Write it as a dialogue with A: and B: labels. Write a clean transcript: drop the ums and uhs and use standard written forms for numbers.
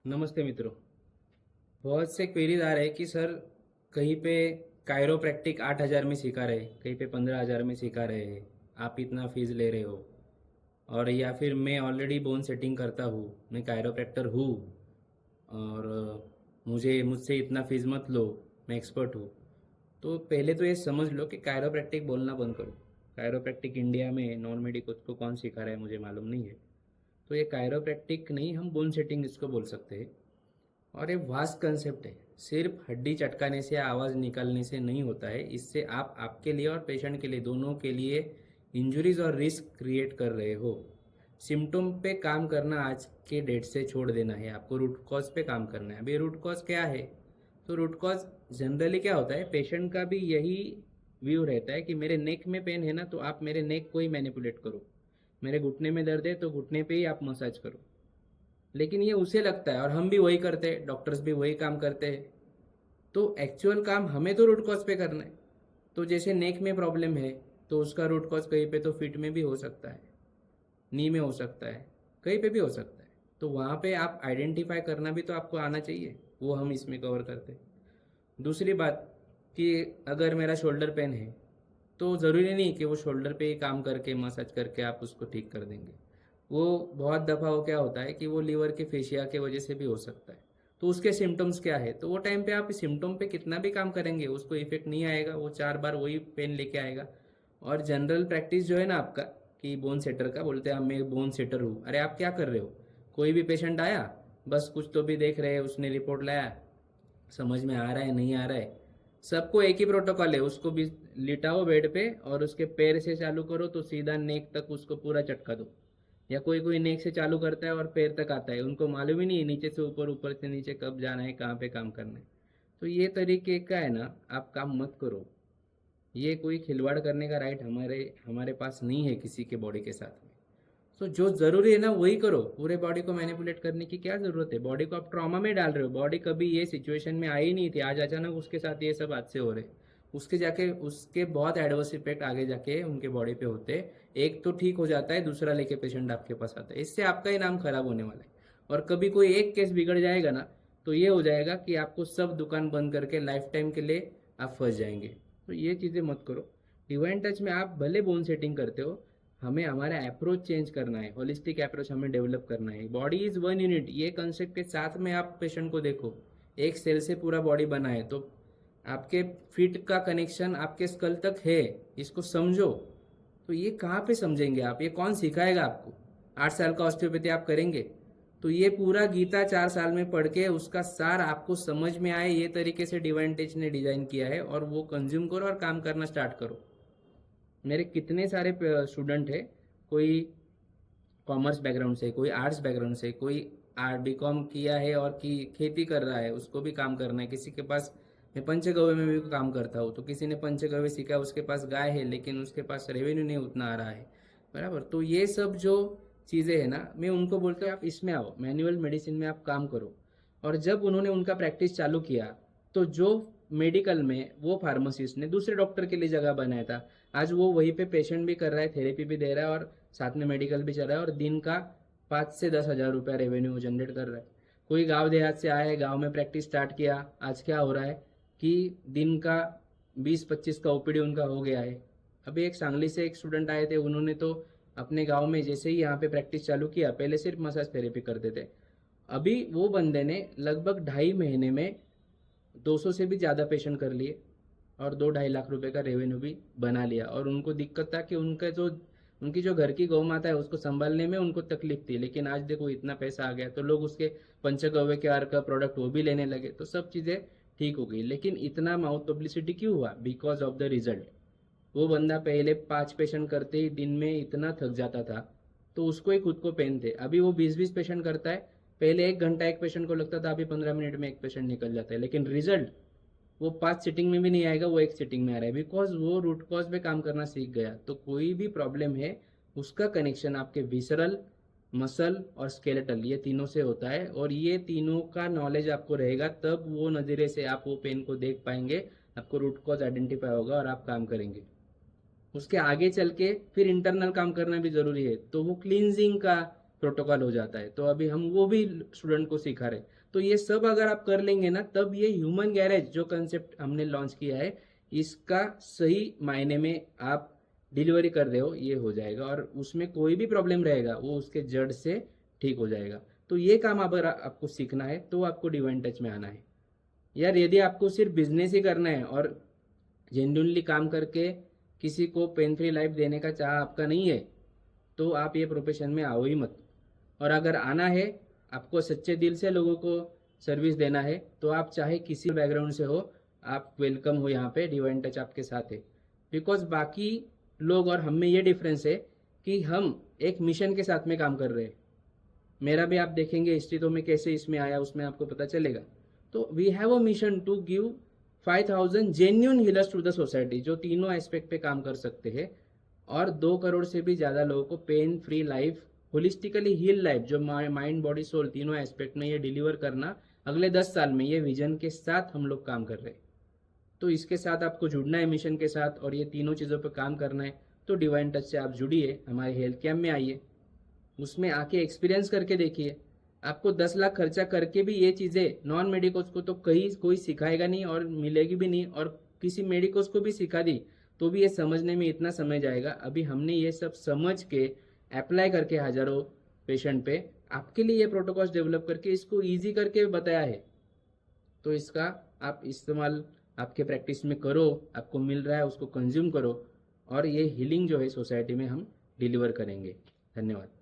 A: नमस्ते मित्रों। बहुत से क्वेरीज आ रहे हैं कि सर कहीं पे कायरोप्रैक्टिक 8,000 में सिखा रहे, कहीं पे 15,000 में सिखा रहे हैं, आप इतना फीस ले रहे हो। और या फिर मैं ऑलरेडी बोन सेटिंग करता हूँ, मैं कायरोप्रैक्टर हूँ और मुझे मुझसे इतना फीस मत लो, मैं एक्सपर्ट हूँ। तो पहले तो ये समझ लो कि कायरोप्रैक्टिक बोलना बंद करो। कायरोप्रैक्टिक इंडिया में नॉन मेडिकल को कौन सिखा रहा है मुझे मालूम नहीं है। तो ये कायरोप्रैक्टिक नहीं, हम बोन सेटिंग इसको बोल सकते हैं। और ये वास्ट कंसेप्ट है। सिर्फ हड्डी चटकाने से या आवाज़ निकालने से नहीं होता है। इससे आप आपके लिए और पेशेंट के लिए दोनों के लिए इंजरीज और रिस्क क्रिएट कर रहे हो। सिम्टोम पे काम करना आज के डेट से छोड़ देना है, आपको रूट कॉज पे काम करना है। अभी रूट कॉज क्या है? तो रूट कॉज जनरली क्या होता है, पेशेंट का भी यही व्यू रहता है कि मेरे नेक में पेन है ना, तो आप मेरे नेक को ही मैनिपुलेट करो। मेरे घुटने में दर्द है तो घुटने पे ही आप मसाज करो। लेकिन ये उसे लगता है और हम भी वही करते हैं, डॉक्टर्स भी वही काम करते हैं। तो एक्चुअल काम हमें तो रूट कॉज पे करना है। तो जैसे नेक में प्रॉब्लम है तो उसका रूट कॉज कहीं पे तो फिट में भी हो सकता है, नी में हो सकता है, कहीं पे भी हो सकता है। तो वहाँ पे आप आइडेंटिफाई करना भी तो आपको आना चाहिए, वो हम इसमें कवर करते हैं। दूसरी बात कि अगर मेरा शोल्डर पेन है तो ज़रूरी नहीं कि वो शोल्डर पे ही काम करके मसाज करके आप उसको ठीक कर देंगे। वो बहुत दफ़ा वो क्या होता है कि वो लीवर के फेशिया के वजह से भी हो सकता है। तो उसके सिम्टम्स क्या है, तो वो टाइम पे आप सिम्टम पे कितना भी काम करेंगे उसको इफेक्ट नहीं आएगा, वो 4 बार वही पेन लेके आएगा। और जनरल प्रैक्टिस जो है ना आपका, कि बोन सेटर का बोलते हैं, मैं बोन सेटर हूँ। अरे आप क्या कर रहे हो? कोई भी पेशेंट आया, बस कुछ तो भी देख रहे हैं, उसने रिपोर्ट लाया, समझ में आ रहा है नहीं आ रहा है, सबको एक ही प्रोटोकॉल है। उसको भी लिटाओ बेड पे और उसके पैर से चालू करो तो सीधा नेक तक उसको पूरा चटका दो। या कोई कोई नेक से चालू करता है और पैर तक आता है, उनको मालूम ही नहीं है नीचे से ऊपर, ऊपर से नीचे कब जाना है, कहाँ पे काम करना है। तो ये तरीके का है ना, आप काम मत करो। ये कोई खिलवाड़ करने का राइट हमारे हमारे पास नहीं है किसी के बॉडी के साथ में। तो जो ज़रूरी है ना वही करो। पूरे बॉडी को मैनिपुलेट करने की क्या ज़रूरत है? बॉडी को आप ट्रॉमा में डाल रहे हो। बॉडी कभी ये सिचुएशन में आई नहीं थी, आज अचानक उसके साथ ये सब हादसे हो रहे। उसके जाके उसके बहुत एडवर्स इफेक्ट आगे जाके उनके बॉडी पे होते। एक तो ठीक हो जाता है, दूसरा लेके पेशेंट आपके पास आता है, इससे आपका ही नाम खराब होने वाला है। और कभी कोई एक केस बिगड़ जाएगा ना, तो ये हो जाएगा कि आपको सब दुकान बंद करके लाइफ टाइम के लिए आप फंस जाएंगे। तो ये चीज़ें मत करो। डिवाइन टच में आप भले बोन सेटिंग करते हो, हमें हमारा अप्रोच चेंज करना है, होलिस्टिक अप्रोच हमें डेवलप करना है। बॉडी इज वन यूनिट, ये कंसेप्ट के साथ में आप पेशेंट को देखो। एक सेल से पूरा बॉडी बना है, तो आपके फीट का कनेक्शन आपके स्कल तक है, इसको समझो। तो ये कहाँ पे समझेंगे आप? ये कौन सिखाएगा आपको? 8 साल का ऑस्टियोपैथी आप करेंगे तो ये पूरा गीता 4 साल में पढ़ के उसका सार आपको समझ में आए, ये तरीके से डिवाइन टच ने डिजाइन किया है, और वो कंज्यूम करो और काम करना स्टार्ट करो। मेरे कितने सारे स्टूडेंट है, कोई कॉमर्स बैकग्राउंड से, कोई आर्ट्स बैकग्राउंड से, कोई आर्ट बीकॉम किया है और की खेती कर रहा है, उसको भी काम करना है। किसी के पास, मैं पंचगव्य में भी काम करता हूँ, तो किसी ने पंचगव्य सीखा, उसके पास गाय है लेकिन उसके पास रेवेन्यू नहीं उतना आ रहा है। बराबर। तो ये सब जो चीज़ें हैं ना, मैं उनको बोलता हूँ आप इसमें आओ, मैनुअल मेडिसिन में आप काम करो। और जब उन्होंने उनका प्रैक्टिस चालू किया, तो जो मेडिकल में वो फार्मासिस्ट ने दूसरे डॉक्टर के लिए जगह बनाया था, आज वो वहीं पे पेशेंट भी कर रहा है, थेरेपी भी दे रहा है और साथ में मेडिकल भी चल रहा है, और दिन का 5 से 10 हज़ार रुपया रेवेन्यू जनरेट कर रहा है। कोई गांव देहात से आया है, गांव में प्रैक्टिस स्टार्ट किया, आज क्या हो रहा है कि दिन का 20-25 का ओपीडी उनका हो गया है। अभी एक सांगली से एक स्टूडेंट आए थे, उन्होंने तो अपने गांव में जैसे ही यहाँ पे प्रैक्टिस चालू किया, पहले सिर्फ मसाज थेरेपी करते थे, अभी वो बंदे ने लगभग 2.5 महीने में 200 से भी ज़्यादा पेशेंट कर लिए और 2-2.5 लाख रुपए का रेवेन्यू भी बना लिया। और उनको दिक्कत था कि उनकी जो घर की गौ माता है उसको संभालने में उनको तकलीफ थी, लेकिन आज देखो इतना पैसा आ गया, तो लोग उसके पंचगव्य के आर का प्रोडक्ट वो भी लेने लगे, तो सब चीज़ें ठीक हो गई। लेकिन इतना माउथ पब्लिसिटी क्यों हुआ? Because of the result. वो बंदा पहले 5 पेशेंट करते ही दिन में इतना थक जाता था, तो उसको ही खुद को पेन थे। अभी वो 20-20 पेशेंट करता है, पहले 1 घंटा एक पेशेंट को लगता था, अभी 15 मिनट में एक पेशेंट निकल जाता है। लेकिन रिजल्ट वो 5 सिटिंग में भी नहीं आएगा, वो एक सिटिंग में आ रहा है, बिकॉज वो रूट कॉज पे काम करना सीख गया। तो कोई भी प्रॉब्लम है, उसका कनेक्शन आपके विसरल, मसल और स्केलेटल, ये तीनों से होता है। और ये तीनों का नॉलेज आपको रहेगा, तब वो नज़रिए से आप वो पेन को देख पाएंगे, आपको रूट कॉज आइडेंटिफाई होगा और आप काम करेंगे। उसके आगे चल के फिर इंटरनल काम करना भी ज़रूरी है, तो वो क्लींजिंग का प्रोटोकॉल हो जाता है। तो अभी हम वो भी स्टूडेंट को सिखा रहे हैं। तो ये सब अगर आप कर लेंगे ना, तब ये ह्यूमन गैरेज जो कंसेप्ट हमने लॉन्च किया है, इसका सही मायने में आप डिलीवरी कर रहे हो, ये हो जाएगा। और उसमें कोई भी प्रॉब्लम रहेगा वो उसके जड़ से ठीक हो जाएगा। तो ये काम अगर आपको सीखना है तो आपको डिवाइन टच में आना है यार। यदि आपको सिर्फ बिजनेस ही करना है और जेन्युइनली काम करके किसी को पेन फ्री लाइफ देने का चाह आपका नहीं है, तो आप ये प्रोफेशन में आओ ही मत। और अगर आना है, आपको सच्चे दिल से लोगों को सर्विस देना है, तो आप चाहे किसी बैकग्राउंड से हो, आप वेलकम हो यहाँ पे। डिवाइन टच आपके साथ है। बिकॉज बाकी लोग और हम में ये डिफरेंस है कि हम एक मिशन के साथ में काम कर रहे हैं। मेरा भी आप देखेंगे हिस्ट्री तो मैं कैसे इसमें आया, उसमें आपको पता चलेगा। तो we have a mission to give 5,000 genuine healers to the society, जो तीनों एस्पेक्ट पे काम कर सकते हैं और 2 करोड़ से भी ज़्यादा लोगों को pain free life, holistically heal life, जो माइंड बॉडी सोल तीनों एस्पेक्ट में ये डिलीवर करना अगले 10 साल में, ये विजन के साथ हम लोग काम कर रहे हैं। तो इसके साथ आपको जुड़ना है मिशन के साथ, और ये तीनों चीज़ों पर काम करना है। तो डिवाइन टच से आप जुड़िए, हमारे हेल्थ कैम्प में आइए, उसमें आके एक्सपीरियंस करके देखिए। आपको 10 लाख खर्चा करके भी ये चीज़ें नॉन मेडिकोस को तो कहीं कोई सिखाएगा नहीं और मिलेगी भी नहीं, और किसी मेडिकोस को भी सिखा दी तो भी ये समझने में इतना समय जाएगा। अभी हमने ये सब समझ के अप्लाई करके हजारों पेशेंट पे आपके लिए ये प्रोटोकॉल्स डेवलप करके इसको ईजी करके बताया है। तो इसका आप इस्तेमाल आपके प्रैक्टिस में करो, आपको मिल रहा है उसको कंज्यूम करो, और ये हीलिंग जो है सोसाइटी में हम डिलीवर करेंगे। धन्यवाद।